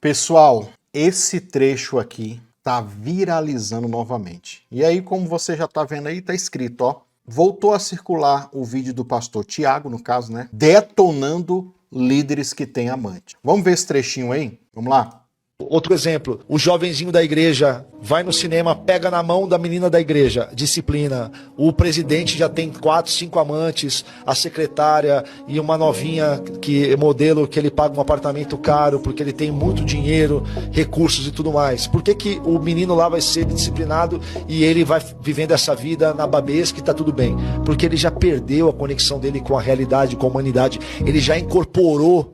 Pessoal, esse trecho aqui tá viralizando novamente. E aí, como você já tá vendo aí, tá escrito, ó. Voltou a circular o vídeo do pastor Tiago, no caso, né? Detonando líderes que têm amante. Vamos ver esse trechinho aí? Vamos lá? Outro exemplo, o jovenzinho da igreja vai no cinema, pega na mão da menina da igreja, disciplina. O presidente já tem 4, 5 amantes, a secretária e uma novinha que modelo que ele paga um apartamento caro porque ele tem muito dinheiro, recursos e tudo mais. Por que que o menino lá vai ser disciplinado e ele vai vivendo essa vida na babesca e tá tudo bem? Porque ele já perdeu a conexão dele com a realidade, com a humanidade. Ele já incorporou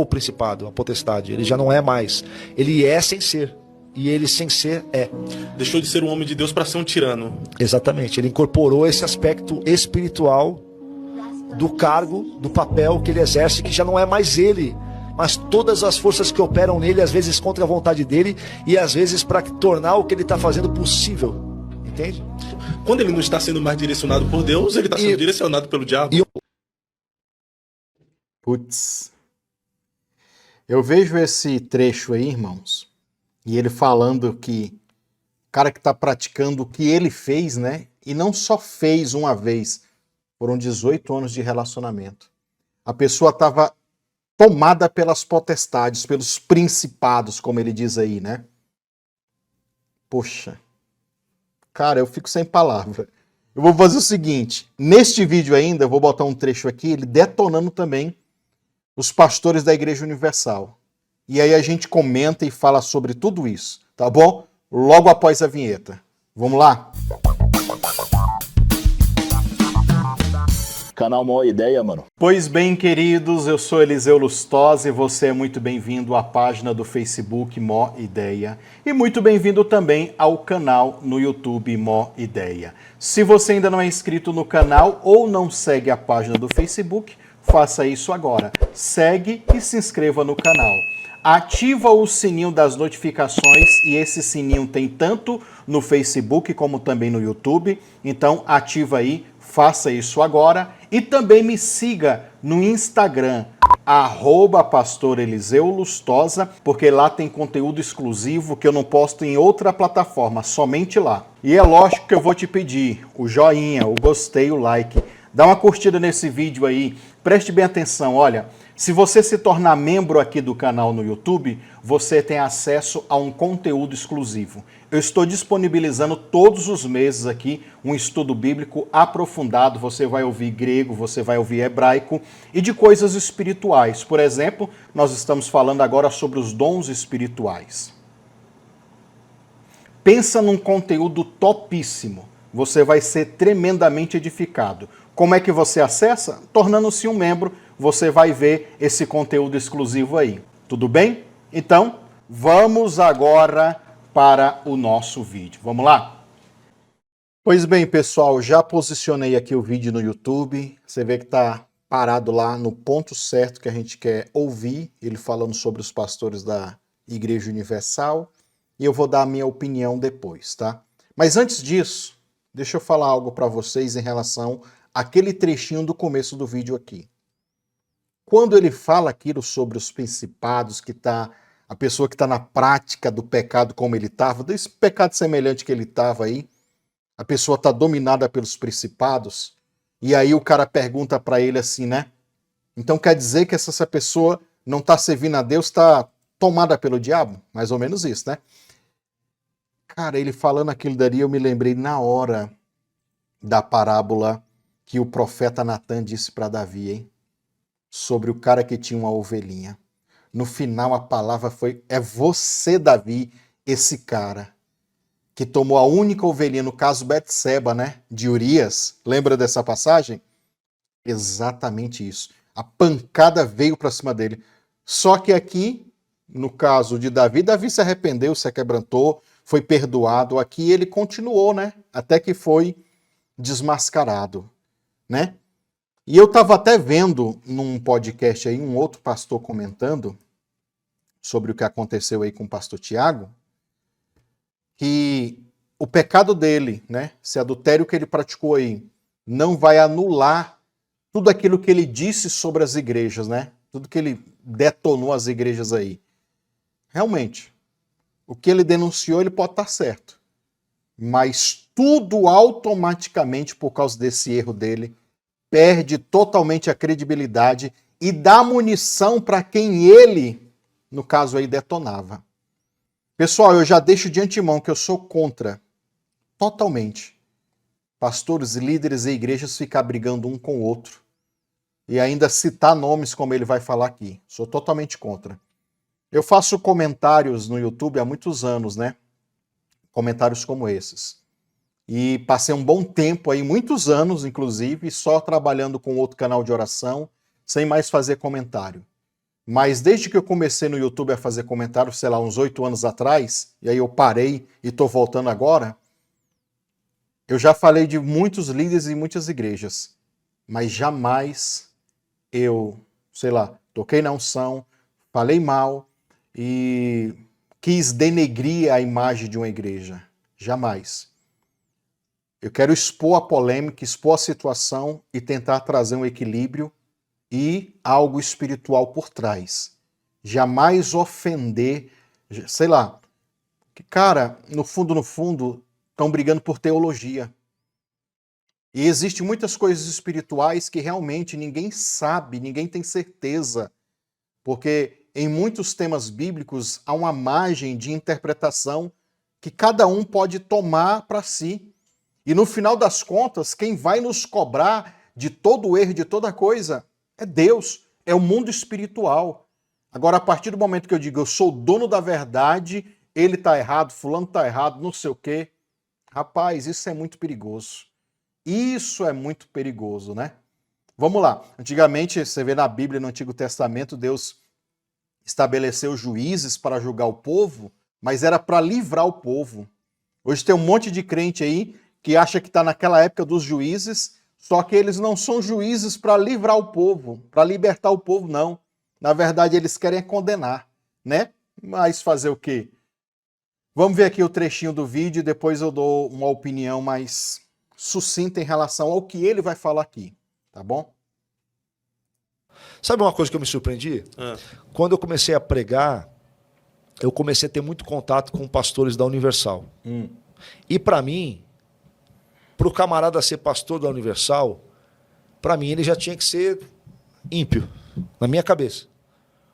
o principado, a potestade. Ele já não é mais. Ele é sem ser. E ele sem ser é. Deixou de ser um homem de Deus para ser um tirano. Exatamente. Ele incorporou esse aspecto espiritual do cargo, do papel que ele exerce, que já não é mais ele, mas todas as forças que operam nele, às vezes contra a vontade dele e às vezes para tornar o que ele está fazendo possível. Entende? Quando ele não está sendo mais direcionado por Deus, ele está sendo direcionado pelo diabo. Putz. Eu vejo esse trecho aí, irmãos, e ele falando que o cara que está praticando o que ele fez, né? E não só fez uma vez, foram 18 anos de relacionamento. A pessoa estava tomada pelas potestades, pelos principados, como ele diz aí, né? Poxa, cara, eu fico sem palavra. Eu vou fazer o seguinte, neste vídeo ainda, eu vou botar um trecho aqui, ele detonando também os pastores da Igreja Universal. E aí a gente comenta e fala sobre tudo isso, tá bom? Logo após a vinheta. Vamos lá? Canal Mó Ideia, mano. Pois bem, queridos, eu sou Eliseu Lustosa e você é muito bem-vindo à página do Facebook Mó Ideia e muito bem-vindo também ao canal no YouTube Mó Ideia. Se você ainda não é inscrito no canal ou não segue a página do Facebook, faça isso agora. Segue e se inscreva no canal. Ativa o sininho das notificações e esse sininho tem tanto no Facebook como também no YouTube. Então ativa aí, faça isso agora. E também me siga no Instagram, @Pastor Eliseu Lustosa, porque lá tem conteúdo exclusivo que eu não posto em outra plataforma, somente lá. E é lógico que eu vou te pedir o joinha, o gostei, o like. Dá uma curtida nesse vídeo aí, preste bem atenção, olha, se você se tornar membro aqui do canal no YouTube, você tem acesso a um conteúdo exclusivo. Eu estou disponibilizando todos os meses aqui um estudo bíblico aprofundado, você vai ouvir grego, você vai ouvir hebraico e de coisas espirituais. Por exemplo, nós estamos falando agora sobre os dons espirituais. Pensa num conteúdo topíssimo, você vai ser tremendamente edificado. Como é que você acessa? Tornando-se um membro, você vai ver esse conteúdo exclusivo aí. Tudo bem? Então, vamos agora para o nosso vídeo. Vamos lá? Pois bem, pessoal, já posicionei aqui o vídeo no YouTube. Você vê que está parado lá no ponto certo que a gente quer ouvir, ele falando sobre os pastores da Igreja Universal. E eu vou dar a minha opinião depois, tá? Mas antes disso, deixa eu falar algo para vocês em relação àquele trechinho do começo do vídeo aqui. Quando ele fala aquilo sobre os principados, a pessoa que está na prática do pecado como ele estava, desse pecado semelhante que ele estava aí, a pessoa está dominada pelos principados, e aí o cara pergunta para ele assim, né? Então quer dizer que essa pessoa não está servindo a Deus, está tomada pelo diabo? Mais ou menos isso, né? Cara, ele falando aquilo dali, eu me lembrei na hora da parábola que o profeta Natan disse para Davi, hein? Sobre o cara que tinha uma ovelhinha. No final a palavra foi, é você, Davi, esse cara que tomou a única ovelhinha, no caso Betseba, né, de Urias. Lembra dessa passagem? Exatamente isso. A pancada veio para cima dele. Só que aqui, no caso de Davi, Davi se arrependeu, se quebrantou, foi perdoado. Aqui ele continuou, né, até que foi desmascarado, né? E eu estava até vendo num podcast aí um outro pastor comentando sobre o que aconteceu aí com o pastor Tiago, que o pecado dele, né, esse adultério que ele praticou aí, não vai anular tudo aquilo que ele disse sobre as igrejas, né? Tudo que ele detonou as igrejas aí. Realmente, o que ele denunciou, ele pode estar certo. Mas tudo automaticamente, por causa desse erro dele, perde totalmente a credibilidade e dá munição para quem ele, no caso aí, detonava. Pessoal, eu já deixo de antemão que eu sou contra, totalmente, pastores, líderes e igrejas ficar brigando um com o outro e ainda citar nomes como ele vai falar aqui. Sou totalmente contra. Eu faço comentários no YouTube há muitos anos, né? Comentários como esses. E passei um bom tempo aí, muitos anos, inclusive, só trabalhando com outro canal de oração, sem mais fazer comentário. Mas desde que eu comecei no YouTube a fazer comentário, sei lá, uns 8 anos atrás, e aí eu parei e estou voltando agora, eu já falei de muitos líderes e muitas igrejas, mas jamais eu, sei lá, toquei na unção, falei mal e quis denegrir a imagem de uma igreja. Jamais. Eu quero expor a polêmica, expor a situação e tentar trazer um equilíbrio e algo espiritual por trás. Jamais ofender, sei lá, que cara, no fundo, estão brigando por teologia. E existem muitas coisas espirituais que realmente ninguém sabe, ninguém tem certeza, porque em muitos temas bíblicos há uma margem de interpretação que cada um pode tomar para si. E no final das contas, quem vai nos cobrar de todo o erro, de toda coisa, é Deus, é o mundo espiritual. Agora, a partir do momento que eu digo eu sou o dono da verdade, ele está errado, fulano está errado, não sei o quê, rapaz, isso é muito perigoso. Isso é muito perigoso, né? Vamos lá. Antigamente, você vê na Bíblia, no Antigo Testamento, Deus estabeleceu juízes para julgar o povo, mas era para livrar o povo. Hoje tem um monte de crente aí que acha que está naquela época dos juízes, só que eles não são juízes para livrar o povo, para libertar o povo, não. Na verdade, eles querem condenar, né? Mas fazer o quê? Vamos ver aqui o trechinho do vídeo e depois eu dou uma opinião mais sucinta em relação ao que ele vai falar aqui, tá bom? Sabe uma coisa que eu me surpreendi? Quando eu comecei a pregar, eu comecei a ter muito contato com pastores da Universal. E para mim, para o camarada ser pastor da Universal, para mim ele já tinha que ser ímpio, na minha cabeça,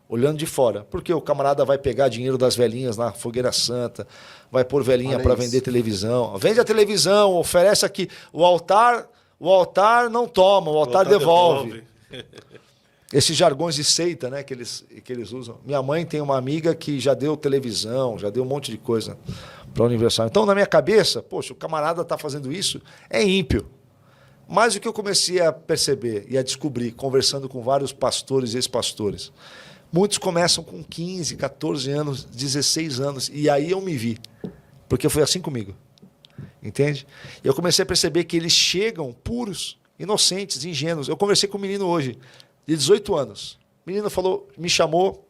olhando de fora. Porque o camarada vai pegar dinheiro das velhinhas na Fogueira Santa, vai pôr velhinha para vender televisão. Vende a televisão, oferece aqui. O altar não toma, o altar devolve. Esses jargões de seita, né, que eles usam. Minha mãe tem uma amiga que já deu televisão, já deu um monte de coisa para a Universal. Então, na minha cabeça, poxa, o camarada está fazendo isso, é ímpio. Mas o que eu comecei a perceber e a descobrir, conversando com vários pastores e ex-pastores, muitos começam com 15, 14 anos, 16 anos, e aí eu me vi, porque foi assim comigo, entende? Eu comecei a perceber que eles chegam puros, inocentes, ingênuos. Eu conversei com um menino hoje, de 18 anos. O menino me chamou,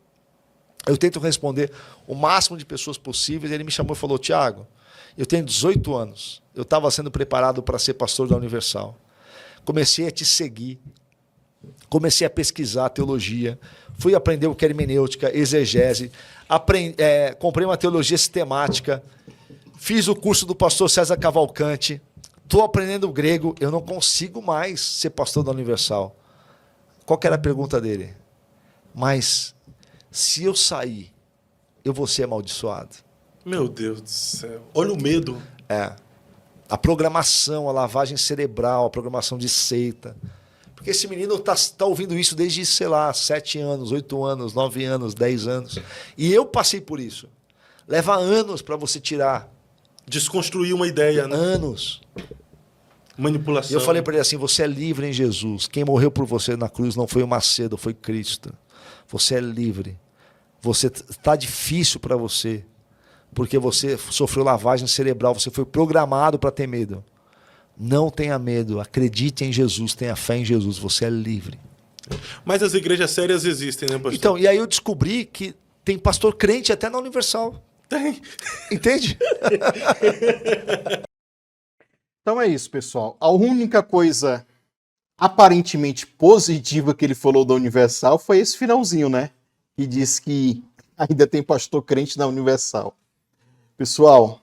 eu tento responder o máximo de pessoas possíveis, ele me chamou e falou: Tiago, eu tenho 18 anos, eu estava sendo preparado para ser pastor da Universal. Comecei a te seguir, comecei a pesquisar teologia, fui aprender o que é hermenêutica, exegese, comprei uma teologia sistemática, fiz o curso do pastor César Cavalcante, estou aprendendo grego, eu não consigo mais ser pastor da Universal. Qual que era a pergunta dele? Mas se eu sair, eu vou ser amaldiçoado? Meu Deus do céu. Olha o medo. A programação, a lavagem cerebral, a programação de seita. Porque esse menino está ouvindo isso desde, sei lá, 7 anos, 8 anos, 9 anos, 10 anos. E eu passei por isso. Leva anos para você tirar. Desconstruir uma ideia, né? Anos. Manipulação. E eu falei para ele assim: você é livre em Jesus. Quem morreu por você na cruz não foi o Macedo, foi Cristo. Você é livre. Está difícil para você, porque você sofreu lavagem cerebral, você foi programado para ter medo. Não tenha medo, acredite em Jesus, tenha fé em Jesus, você é livre. Mas as igrejas sérias existem, né, pastor? Então, e aí eu descobri que tem pastor crente até na Universal. Tem. Entende? Então é isso, pessoal. A única coisa aparentemente positiva que ele falou da Universal foi esse finalzinho, né? e diz que ainda tem pastor crente na Universal. Pessoal,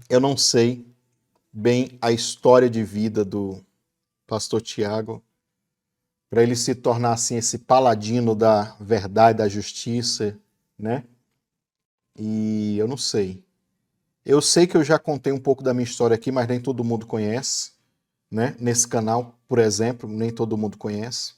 eu não sei bem a história de vida do pastor Tiago, para ele se tornar assim esse paladino da verdade, da justiça, né? E eu não sei. Eu sei que eu já contei um pouco da minha história aqui, mas nem todo mundo conhece, né? Nesse canal, por exemplo, nem todo mundo conhece.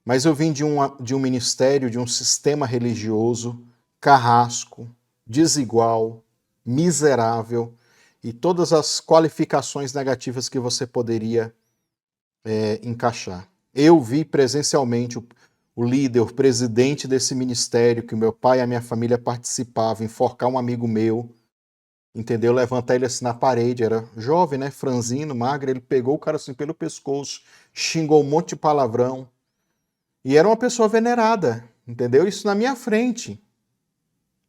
Mas eu vim de um ministério, de um sistema religioso carrasco, desigual, miserável e todas as qualificações negativas que você poderia encaixar. Eu vi presencialmente o líder, o presidente desse ministério, que o meu pai e a minha família participavam, enforcar um amigo meu, entendeu? Levantar ele assim na parede, era jovem, né? Franzino, magro, ele pegou o cara assim pelo pescoço, xingou um monte de palavrão. E era uma pessoa venerada, entendeu? Isso na minha frente.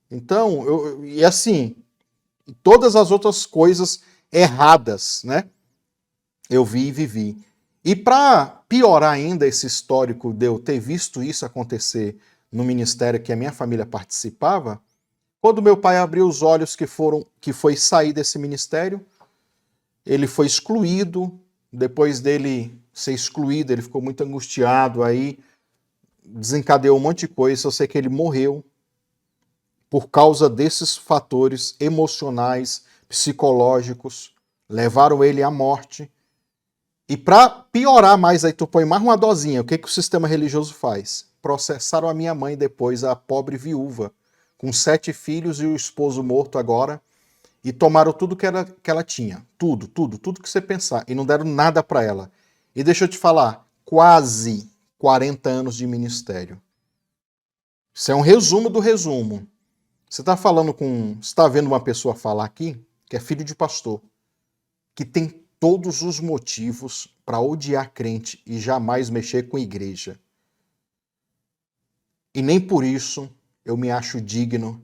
Então, e assim, todas as outras coisas erradas, né? Eu vi e vivi. E para piorar ainda esse histórico de eu ter visto isso acontecer no ministério que a minha família participava, quando meu pai abriu os olhos que foi sair desse ministério, ele foi excluído. Depois dele ser excluído, ele ficou muito angustiado, aí desencadeou um monte de coisa. Eu sei que ele morreu por causa desses fatores emocionais, psicológicos, levaram ele à morte. E para piorar mais, aí tu põe mais uma dosinha, o que o sistema religioso faz? Processaram a minha mãe depois, a pobre viúva, com 7 filhos e o esposo morto agora, e tomaram tudo que ela tinha. Tudo que você pensar. E não deram nada para ela. E deixa eu te falar, quase 40 anos de ministério. Isso é um resumo do resumo. Você está vendo uma pessoa falar aqui, que é filho de pastor, que tem todos os motivos para odiar crente e jamais mexer com igreja. E nem por isso eu me acho digno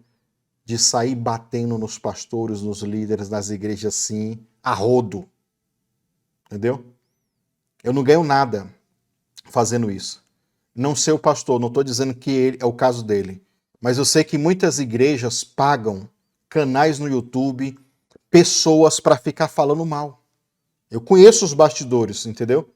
de sair batendo nos pastores, nos líderes das igrejas assim, a rodo. Entendeu? Eu não ganho nada fazendo isso. Não sei o pastor, não estou dizendo que é o caso dele, mas eu sei que muitas igrejas pagam canais no YouTube, pessoas para ficar falando mal. Eu conheço os bastidores, entendeu?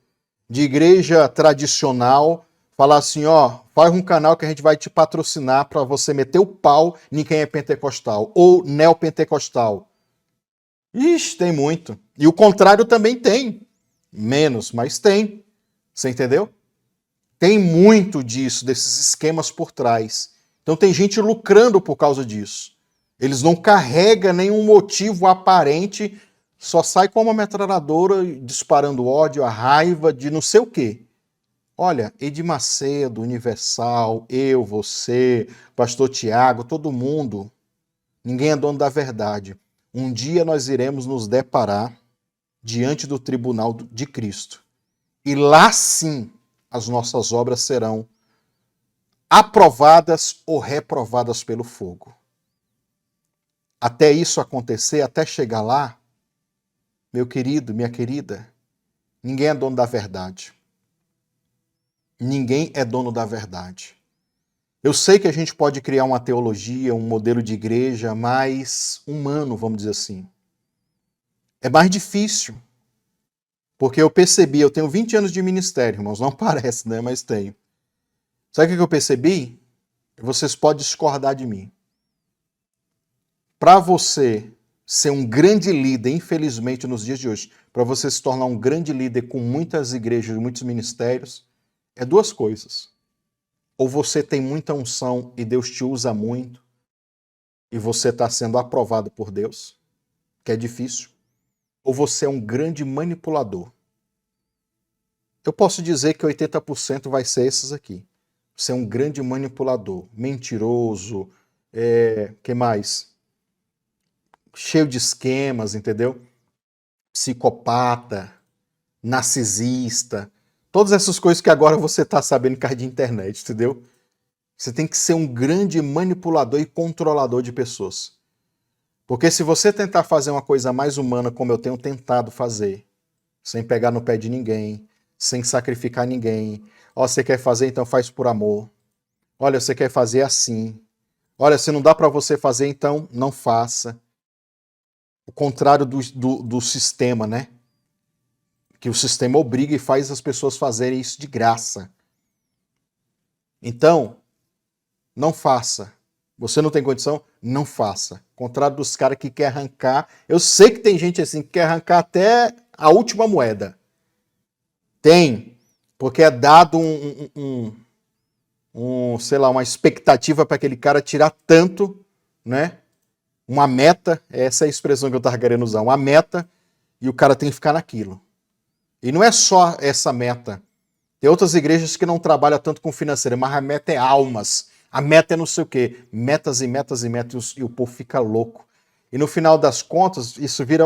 De igreja tradicional, falar assim, ó, faz um canal que a gente vai te patrocinar para você meter o pau em quem é pentecostal ou neopentecostal. Ixi, tem muito. E o contrário também tem. Menos, mas tem. Você entendeu? Tem muito disso, desses esquemas por trás. Então tem gente lucrando por causa disso. Eles não carregam nenhum motivo aparente, só sai com uma metralhadora disparando ódio, a raiva de não sei o quê. Olha, Edir Macedo, Universal, eu, você, Pastor Tiago, todo mundo, ninguém é dono da verdade. Um dia nós iremos nos deparar diante do tribunal de Cristo. E lá sim as nossas obras serão aprovadas ou reprovadas pelo fogo. Até isso acontecer, até chegar lá, meu querido, minha querida, ninguém é dono da verdade. Ninguém é dono da verdade. Eu sei que a gente pode criar uma teologia, um modelo de igreja mais humano, vamos dizer assim. É mais difícil. Porque eu percebi, eu tenho 20 anos de ministério, irmãos, não parece, né? Mas tenho. Sabe o que eu percebi? Vocês podem discordar de mim. Para você ser um grande líder, infelizmente, nos dias de hoje, para você se tornar um grande líder com muitas igrejas, muitos ministérios, é 2 coisas. Ou você tem muita unção e Deus te usa muito, e você está sendo aprovado por Deus, que é difícil, ou você é um grande manipulador. Eu posso dizer que 80% vai ser esses aqui. Você é um grande manipulador, mentiroso, que mais? Cheio de esquemas, entendeu? Psicopata, narcisista, todas essas coisas que agora você está sabendo por causa de internet, entendeu? Você tem que ser um grande manipulador e controlador de pessoas. Porque se você tentar fazer uma coisa mais humana, como eu tenho tentado fazer, sem pegar no pé de ninguém, sem sacrificar ninguém, ó, você quer fazer, então faz por amor. Olha, você quer fazer assim. Olha, se não dá para você fazer, então não faça. O contrário do sistema, né? Que o sistema obriga e faz as pessoas fazerem isso de graça. Então, não faça. Você não tem condição? Não faça. Contrário dos caras que quer arrancar. Eu sei que tem gente assim que quer arrancar até a última moeda. Tem. Porque é dado sei lá, uma expectativa para aquele cara tirar tanto, né? Uma meta, essa é a expressão que eu estava querendo usar, uma meta, e o cara tem que ficar naquilo. E não é só essa meta. Tem outras igrejas que não trabalham tanto com financeiro, mas a meta é almas. A meta é não sei o quê. Metas e metas e metas, e o povo fica louco. E no final das contas, isso vira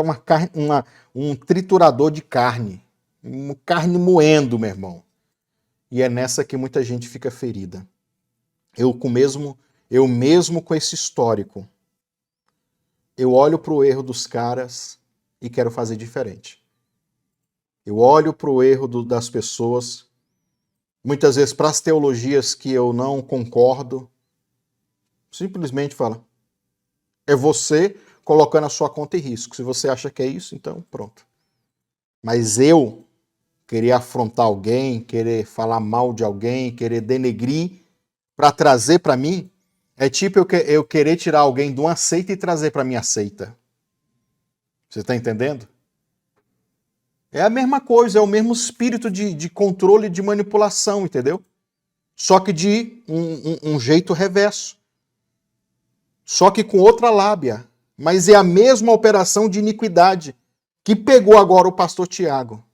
um triturador de carne. Uma carne moendo, meu irmão. E é nessa que muita gente fica ferida. Eu mesmo com esse histórico, eu olho para o erro dos caras e quero fazer diferente. Eu olho para o erro das pessoas, muitas vezes para as teologias que eu não concordo, simplesmente falo, é você colocando a sua conta em risco. Se você acha que é isso, então pronto. Mas eu querer afrontar alguém, querer falar mal de alguém, querer denegrir para trazer para mim, é tipo eu querer tirar alguém de uma seita e trazer para minha seita. Você está entendendo? É a mesma coisa, é o mesmo espírito de controle e de manipulação, entendeu? Só que de um jeito reverso. Só que com outra lábia. Mas é a mesma operação de iniquidade que pegou agora o pastor Tiago,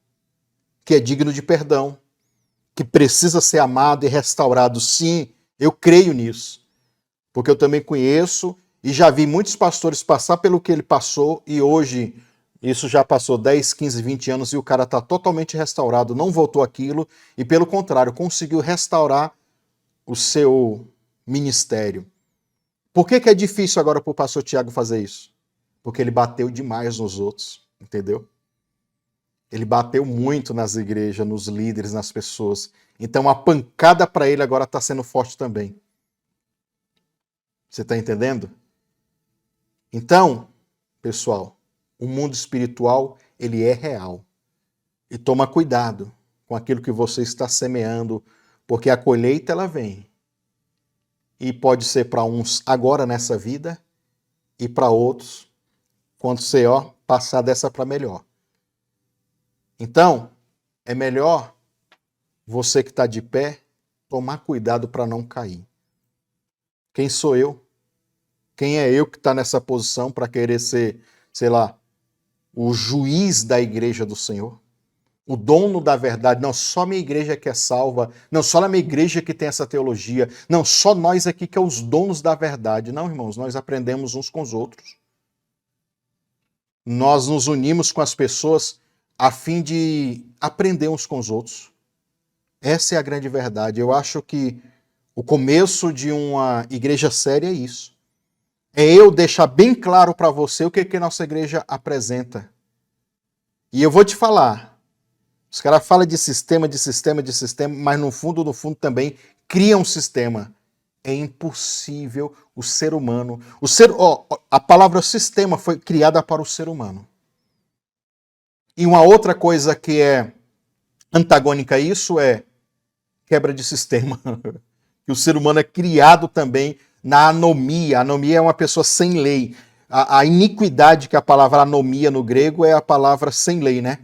que é digno de perdão, que precisa ser amado e restaurado. Sim, eu creio nisso. Porque eu também conheço e já vi muitos pastores passar pelo que ele passou e hoje isso já passou 10, 15, 20 anos e o cara está totalmente restaurado, não voltou àquilo e, pelo contrário, conseguiu restaurar o seu ministério. Por que é difícil agora para o pastor Tiago fazer isso? Porque ele bateu demais nos outros, entendeu? Ele bateu muito nas igrejas, nos líderes, nas pessoas. Então a pancada para ele agora está sendo forte também. Você está entendendo? Então, pessoal, o mundo espiritual, ele é real. E toma cuidado com aquilo que você está semeando, porque a colheita ela vem. E pode ser para uns agora nessa vida e para outros quando você passar dessa para melhor. Então, é melhor você que está de pé tomar cuidado para não cair. Quem sou eu? Quem é eu que está nessa posição para querer ser, sei lá, o juiz da igreja do Senhor? O dono da verdade? Não, só minha igreja que é salva. Não, só na minha igreja que tem essa teologia. Não, só nós aqui que é os donos da verdade. Não, irmãos, nós aprendemos uns com os outros. Nós nos unimos com as pessoas a fim de aprender uns com os outros. Essa é a grande verdade. Eu acho que o começo de uma igreja séria é isso. É eu deixar bem claro para você o que a nossa igreja apresenta. E eu vou te falar, os caras falam de sistema, mas no fundo também criam um sistema. É impossível o ser humano... a palavra sistema foi criada para o ser humano. E uma outra coisa que é antagônica a isso é quebra de sistema. Que o ser humano é criado também na anomia. A anomia é uma pessoa sem lei. A iniquidade, que é a palavra anomia no grego, é a palavra sem lei, né?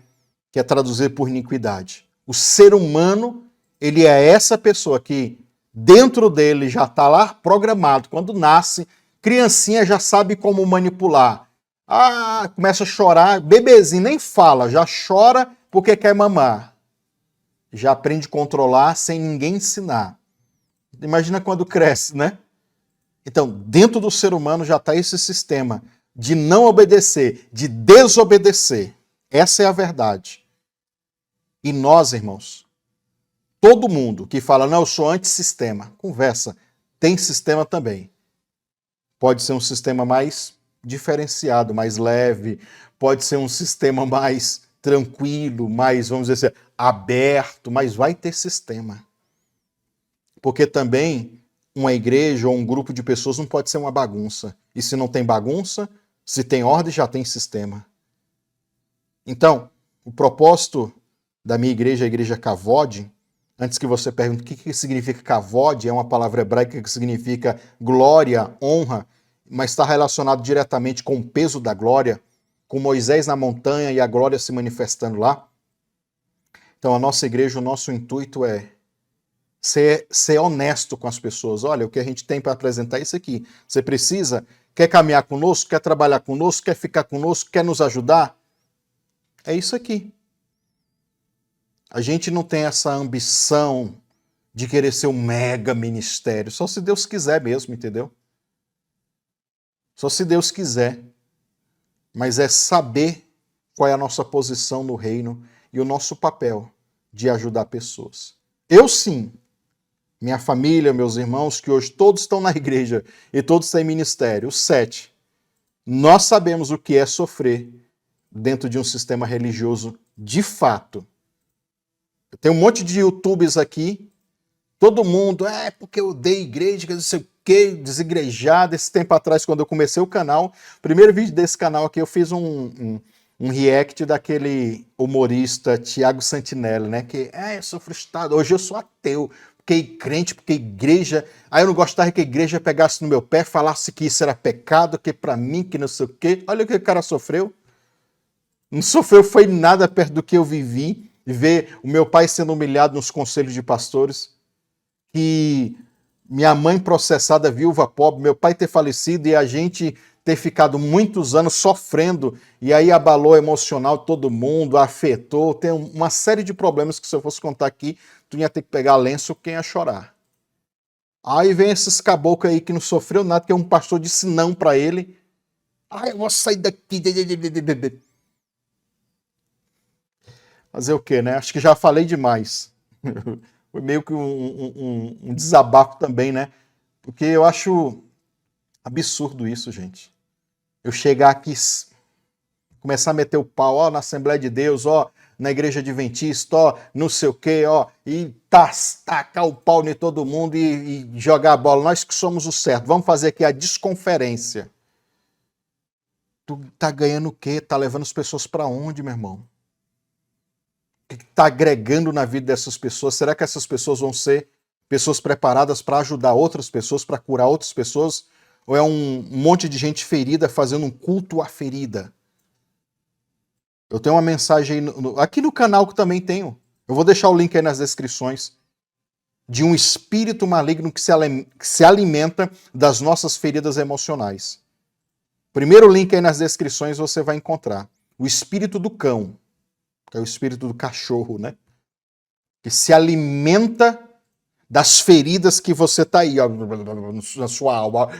Que é traduzir por iniquidade. O ser humano, ele é essa pessoa que dentro dele já está lá programado. Quando nasce, criancinha já sabe como manipular. Começa a chorar, bebezinho nem fala, já chora porque quer mamar. Já aprende a controlar sem ninguém ensinar. Imagina quando cresce, né? Então, dentro do ser humano já está esse sistema de não obedecer, de desobedecer. Essa é a verdade. E nós, irmãos, todo mundo que fala, não, eu sou antissistema, conversa, tem sistema também. Pode ser um sistema mais diferenciado, mais leve, pode ser um sistema mais tranquilo, mais, vamos dizer assim, aberto, mas vai ter sistema. Porque também uma igreja ou um grupo de pessoas não pode ser uma bagunça. E se não tem bagunça, se tem ordem, já tem sistema. Então, o propósito da minha igreja, a igreja Kavod, antes que você pergunte o que significa Kavod, é uma palavra hebraica que significa glória, honra, mas está relacionado diretamente com o peso da glória, com Moisés na montanha e a glória se manifestando lá. Então, a nossa igreja, o nosso intuito é ser honesto com as pessoas. Olha, o que a gente tem para apresentar é isso aqui. Você precisa, quer caminhar conosco, quer trabalhar conosco, quer ficar conosco, quer nos ajudar? É isso aqui. A gente não tem essa ambição de querer ser um mega ministério. Só se Deus quiser mesmo, entendeu? Só se Deus quiser. Mas é saber qual é a nossa posição no reino e o nosso papel de ajudar pessoas. Eu sim, minha família, meus irmãos, que hoje todos estão na igreja e todos têm ministério, os 7, nós sabemos o que é sofrer dentro de um sistema religioso de fato. Eu tenho um monte de YouTubers aqui, todo mundo, porque eu odeio igreja, não sei o que, desigrejado. Esse tempo atrás, quando eu comecei o canal, o primeiro vídeo desse canal aqui, eu fiz um react daquele humorista Tiago Santinelli, né? Que, eu sou frustrado, hoje eu sou ateu, porque crente, porque igreja... Aí eu não gostava que a igreja pegasse no meu pé, falasse que isso era pecado, que pra mim, que não sei o quê. Olha o que o cara sofreu. Não sofreu, foi nada perto do que eu vivi, ver o meu pai sendo humilhado nos conselhos de pastores, que minha mãe processada, viúva pobre, meu pai ter falecido e a gente ter ficado muitos anos sofrendo, e aí abalou o emocional de todo mundo, afetou, tem uma série de problemas que se eu fosse contar aqui, tu ia ter que pegar lenço, quem ia chorar. Aí vem esses caboclos aí que não sofreu nada, que um pastor disse não para ele. Eu vou sair daqui. Fazer o quê, né? Acho que já falei demais. Foi meio que um desabafo também, né? Porque eu acho absurdo isso, gente. Eu chegar aqui, começar a meter o pau, na Assembleia de Deus, na Igreja Adventista, não sei o quê, e tacar o pau em todo mundo e jogar a bola. Nós que somos o certo. Vamos fazer aqui a desconferência. Tu tá ganhando o quê? Tá levando as pessoas para onde, meu irmão? O que está agregando na vida dessas pessoas? Será que essas pessoas vão ser pessoas preparadas para ajudar outras pessoas, para curar outras pessoas? Ou é um monte de gente ferida fazendo um culto à ferida? Eu tenho uma mensagem aqui no canal que também tenho. Eu vou deixar o link aí nas descrições. De um espírito maligno que se alimenta das nossas feridas emocionais. Primeiro link aí nas descrições você vai encontrar. O espírito do cão. Que é o espírito do cachorro, né? Que se alimenta das feridas que você tá aí, na sua alma.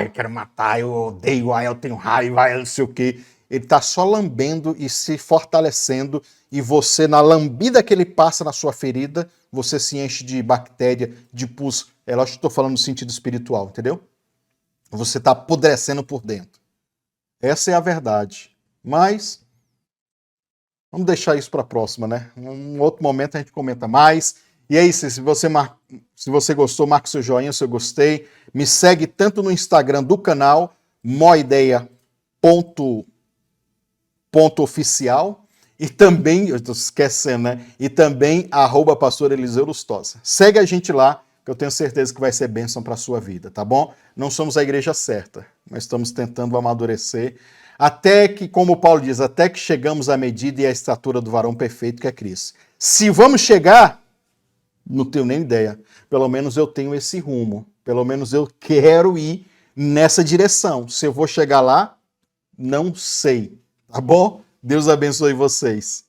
Eu quero matar, eu odeio, eu tenho raiva, eu não sei o quê. Ele tá só lambendo e se fortalecendo, e você, na lambida que ele passa na sua ferida, você se enche de bactéria, de pus. É lógico que eu tô falando no sentido espiritual, entendeu? Você tá apodrecendo por dentro. Essa é a verdade. Mas vamos deixar isso para a próxima, né? Um outro momento a gente comenta mais. E é isso, se você gostou, marque seu joinha se eu gostei. Me segue tanto no Instagram do canal, moideia.oficial, e também, eu estou esquecendo, né? E também @pastor Eliseu Lustosa. Segue a gente lá, que eu tenho certeza que vai ser bênção para a sua vida, tá bom? Não somos a igreja certa, mas estamos tentando amadurecer. Até que, como Paulo diz, até que chegamos à medida e à estatura do varão perfeito que é Cristo. Se vamos chegar, não tenho nem ideia. Pelo menos eu tenho esse rumo. Pelo menos eu quero ir nessa direção. Se eu vou chegar lá, não sei. Tá bom? Deus abençoe vocês.